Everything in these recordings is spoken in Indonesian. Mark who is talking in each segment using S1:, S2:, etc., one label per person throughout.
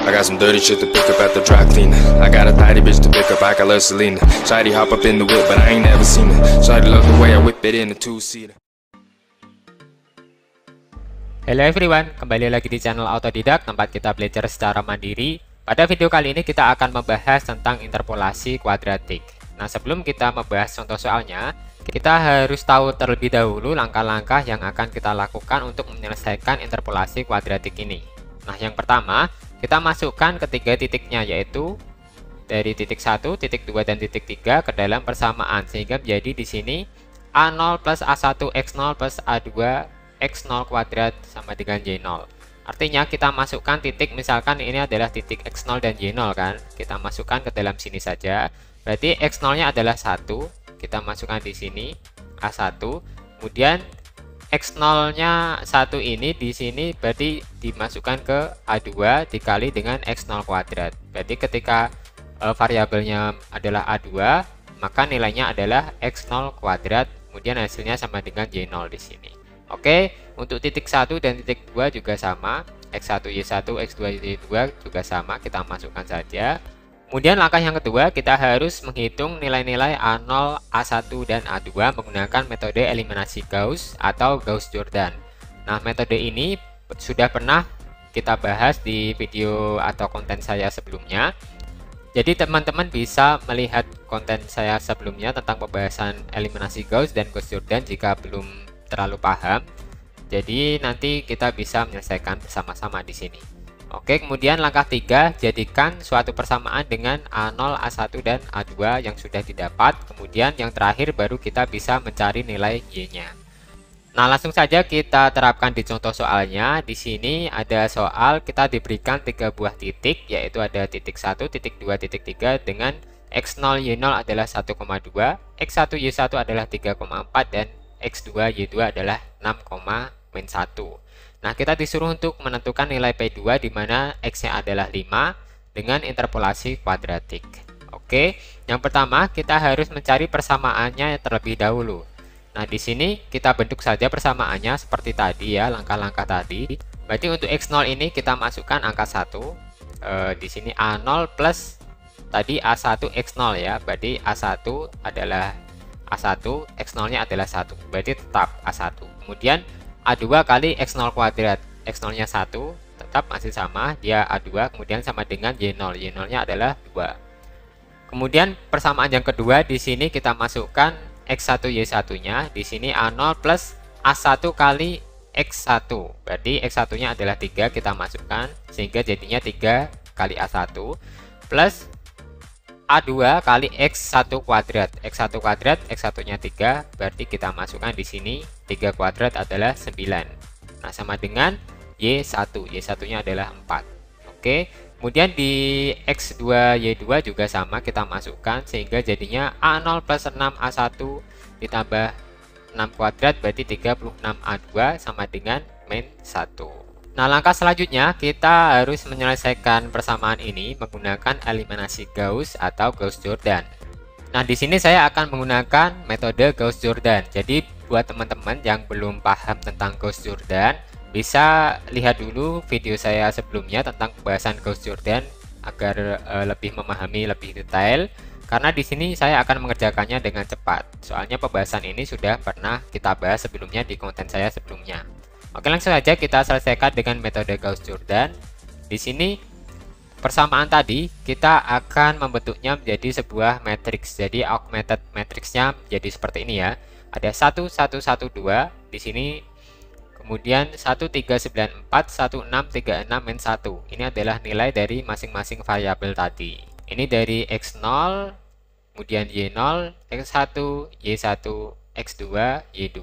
S1: I got some dirty shit to pick up at the dry cleaner. I got a tidy bitch to pick up, I got love Selena. Shawty hop up in the whip, but I ain't never seen her. Shawty love the way I whip it in a two-seater.
S2: Hello everyone, kembali lagi di channel Autodidak, tempat kita belajar secara mandiri. Pada video kali ini kita akan membahas tentang interpolasi kuadratik. Nah, sebelum kita membahas contoh soalnya, kita harus tahu terlebih dahulu langkah-langkah yang akan kita lakukan untuk menyelesaikan interpolasi kuadratik ini. Nah, yang pertama, kita masukkan ketiga titiknya, yaitu dari titik 1, titik 2, dan titik 3 ke dalam persamaan, sehingga menjadi di sini A0 plus A1 X0 plus A2 X0 kuadrat sama dengan Y0. Artinya kita masukkan titik, misalkan ini adalah titik X0 dan Y0 kan, kita masukkan ke dalam sini saja. Berarti X0 nya adalah 1, kita masukkan di sini A1, kemudian X0 nya 1 ini di sini berarti dimasukkan ke A2 dikali dengan X0 kuadrat. Berarti ketika variabelnya adalah A2, maka nilainya adalah X0 kuadrat, kemudian hasilnya sama dengan Y0 di sini. Oke, untuk titik 1 dan titik 2 juga sama, X1 Y1, X2 Y2 juga sama, kita masukkan saja. Kemudian langkah yang kedua, kita harus menghitung nilai-nilai A0, A1, dan A2 menggunakan metode eliminasi Gauss atau Gauss-Jordan. Nah, metode ini sudah pernah kita bahas di video atau konten saya sebelumnya. Jadi teman-teman bisa melihat konten saya sebelumnya tentang pembahasan eliminasi Gauss dan Gauss-Jordan jika belum terlalu paham. Jadi nanti kita bisa menyelesaikan bersama-sama di sini. Oke, kemudian langkah 3, jadikan suatu persamaan dengan A0, A1, dan A2 yang sudah didapat. Kemudian yang terakhir baru kita bisa mencari nilai Y-nya. Nah, langsung saja kita terapkan di contoh soalnya. Di sini ada soal kita diberikan 3 buah titik, yaitu ada titik 1, titik 2, titik 3 dengan X0, Y0 adalah 1,2, X1, Y1 adalah 3,4, dan X2, Y2 adalah 6,-1. Nah, kita disuruh untuk menentukan nilai P2 di mana X-nya adalah 5 dengan interpolasi kuadratik. Oke, yang pertama kita harus mencari persamaannya terlebih dahulu. Nah, di sini kita bentuk saja persamaannya seperti tadi ya, langkah-langkah tadi. Berarti untuk X0 ini kita masukkan angka 1. Di sini A0 plus tadi A1 X0 ya. Berarti A1 adalah A1, X0-nya adalah 1. Berarti tetap A1. Kemudian A2 kali X0 kuadrat, X0-nya 1, tetap masih sama, dia A2, kemudian sama dengan Y0, Y0-nya adalah 2. Kemudian persamaan yang kedua, di sini kita masukkan X1 Y1-nya, di sini A0 plus A1 kali X1, berarti X1-nya adalah 3, kita masukkan, sehingga jadinya 3 kali A1, plus A2 kali X1 kuadrat, X1 kuadrat, X1-nya 3, berarti kita masukkan di sini 3 kuadrat adalah 9. Nah, sama dengan Y1, Y1-nya adalah 4. Oke, kemudian di X2, Y2 juga sama, kita masukkan, sehingga jadinya A0 plus 6 A1 ditambah 6 kuadrat, berarti 36 A2 sama dengan min 1. Nah, langkah selanjutnya kita harus menyelesaikan persamaan ini menggunakan eliminasi Gauss atau Gauss-Jordan. Nah, di sini saya akan menggunakan metode Gauss-Jordan. Jadi, buat teman-teman yang belum paham tentang Gauss-Jordan, bisa lihat dulu video saya sebelumnya tentang pembahasan Gauss-Jordan agar lebih memahami lebih detail. Karena di sini saya akan mengerjakannya dengan cepat. Soalnya pembahasan ini sudah pernah kita bahas sebelumnya di konten saya sebelumnya. Oke, langsung saja kita selesaikan dengan metode Gauss-Jordan. Di sini persamaan tadi kita akan membentuknya menjadi sebuah matriks. Jadi augmented matriksnya jadi seperti ini ya. Ada 1 1 1 2 di sini. Kemudian 1 3 9 4 1 6 3 6 min 1. Ini adalah nilai dari masing-masing variabel tadi. Ini dari X0, kemudian Y0, X1, Y1, X2, Y2.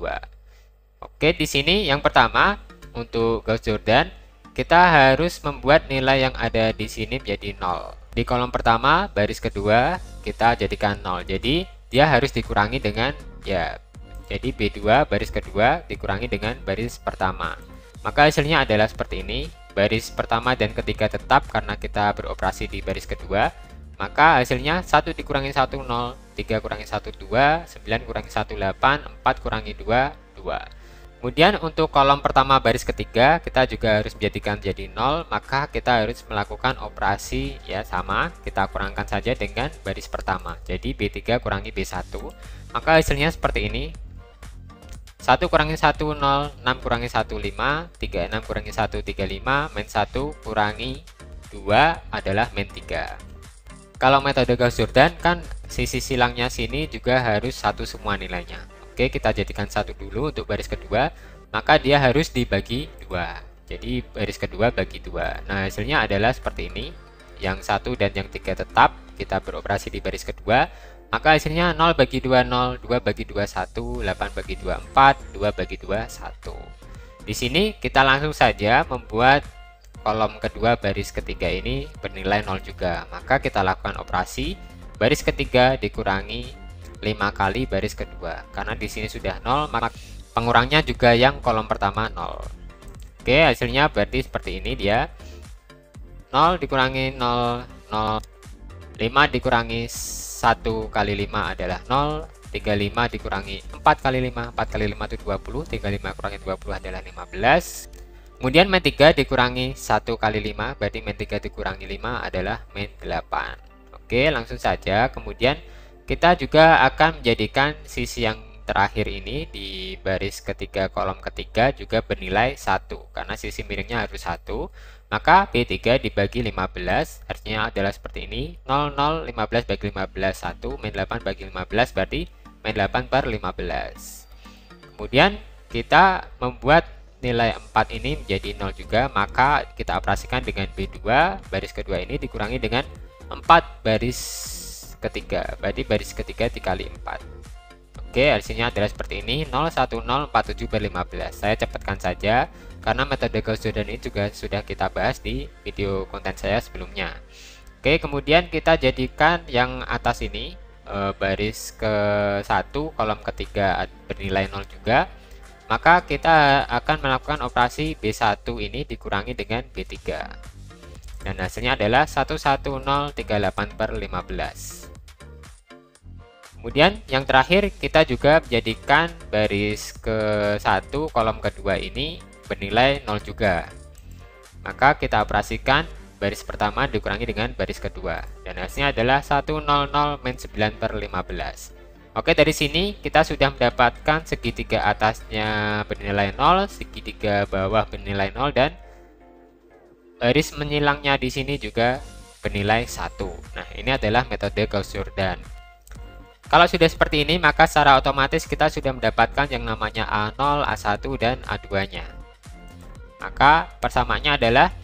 S2: Oke, di sini yang pertama untuk Gauss-Jordan kita harus membuat nilai yang ada di sini menjadi 0. Di kolom pertama, baris kedua kita jadikan 0. Jadi dia harus dikurangi dengan ya. Jadi B2 baris kedua dikurangi dengan baris pertama. Maka hasilnya adalah seperti ini. Baris pertama dan ketiga tetap karena kita beroperasi di baris kedua. Maka hasilnya 1 dikurangi 1 0, 3 kurangi 1 2, 9 kurangi 1 8, 4 kurangi 2 2. Kemudian untuk kolom pertama baris ketiga kita juga harus menjadikan jadi 0, maka kita harus melakukan operasi ya sama, kita kurangkan saja dengan baris pertama. Jadi B3 kurangi B1, maka hasilnya seperti ini. 1 kurangi 1 0, 6 kurangi 1 5, 36 kurangi 1 35, min 1 kurangi 2 adalah min 3. Kalau metode Gauss-Jordan kan sisi silangnya sini juga harus satu semua nilainya. Oke, kita jadikan 1 dulu untuk baris kedua, maka dia harus dibagi 2. Jadi baris kedua bagi 2. Nah, hasilnya adalah seperti ini. Yang 1 dan yang 3 tetap, kita beroperasi di baris kedua, maka hasilnya 0 bagi 2 0, 2 bagi 2 1, 8 bagi 2 4, 2 bagi 2 1. Di sini kita langsung saja membuat kolom kedua baris ketiga ini bernilai 0 juga. Maka kita lakukan operasi baris ketiga dikurangi 5 kali baris kedua. Karena di sini sudah 0, maka pengurangnya juga yang kolom pertama 0. Oke, hasilnya berarti seperti ini dia. 0 dikurangi 0, 0. 5 dikurangi 1 kali 5 adalah 0. 35 dikurangi 4 kali 5, 4 kali 5 itu 20. 35 kurangi 20 adalah 15. Kemudian min 3 dikurangi 1 kali 5, berarti min 3 dikurangi 5 adalah min 8. Oke, langsung saja. Kemudian kita juga akan menjadikan sisi yang terakhir ini di baris ketiga kolom ketiga juga bernilai 1, karena sisi miringnya harus 1. Maka B3 dibagi 15, artinya adalah seperti ini. 0, 0, 15 bagi 15, 1, min 8 bagi 15, berarti min 8 per 15. Kemudian kita membuat nilai 4 ini menjadi 0 juga, maka kita operasikan dengan B2, baris kedua ini dikurangi dengan 4 baris ketiga, berarti baris ketiga dikali 4. Oke, hasilnya adalah seperti ini. 01047 per 15. Saya cepatkan saja karena metode Gauss-Jordan ini juga sudah kita bahas di video konten saya sebelumnya. Oke, kemudian kita jadikan yang atas ini baris ke-1 kolom ketiga bernilai 0 juga. Maka kita akan melakukan operasi B1 ini dikurangi dengan B3. Dan hasilnya adalah 11038 per 15. Kemudian yang terakhir kita juga menjadikan baris ke-1 kolom kedua ini bernilai 0 juga. Maka kita operasikan baris pertama dikurangi dengan baris kedua. Dan hasilnya adalah 100 min 9 per 15. Oke, dari sini kita sudah mendapatkan segitiga atasnya bernilai 0, segitiga bawah bernilai 0, dan baris menyilangnya di sini juga bernilai 1. Nah, ini adalah metode Gauss-Jordan. Kalau sudah seperti ini, maka secara otomatis kita sudah mendapatkan yang namanya A0, A1, dan A2-nya. Maka persamaannya adalah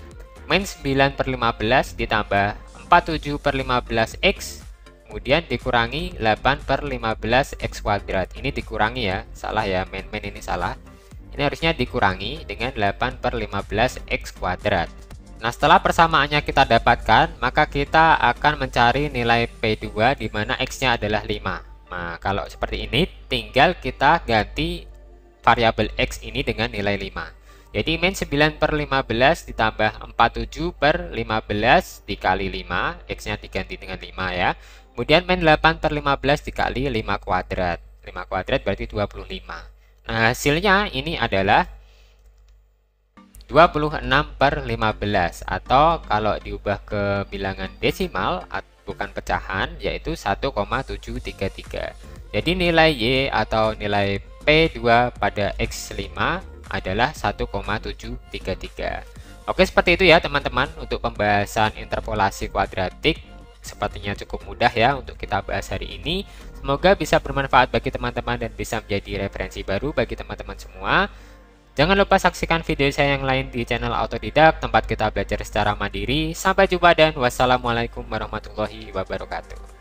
S2: min 9 per 15 ditambah 47 per 15X, kemudian dikurangi 8 per 15X kuadrat. Ini dikurangi ya, salah ya, min ini salah. Ini harusnya dikurangi dengan 8 per 15X kuadrat. Nah, setelah persamaannya kita dapatkan, maka kita akan mencari nilai P2 di mana X-nya adalah 5. Nah, kalau seperti ini, tinggal kita ganti variabel X ini dengan nilai 5. Jadi, min 9 per 15 ditambah 47 per 15 dikali 5. X-nya diganti dengan 5 ya. Kemudian, min 8 per 15 dikali 5 kuadrat. 5 kuadrat berarti 25. Nah, hasilnya ini adalah 26 per 15, atau kalau diubah ke bilangan desimal bukan pecahan, yaitu 1,733. Jadi nilai Y atau nilai P2 pada X5 adalah 1,733. Oke, seperti itu ya teman-teman untuk pembahasan interpolasi kuadratik. Sepertinya cukup mudah ya untuk kita bahas hari ini. Semoga bisa bermanfaat bagi teman-teman dan bisa menjadi referensi baru bagi teman-teman semua. Jangan lupa saksikan video saya yang lain di channel Autodidak, tempat kita belajar secara mandiri. Sampai jumpa dan wassalamualaikum warahmatullahi wabarakatuh.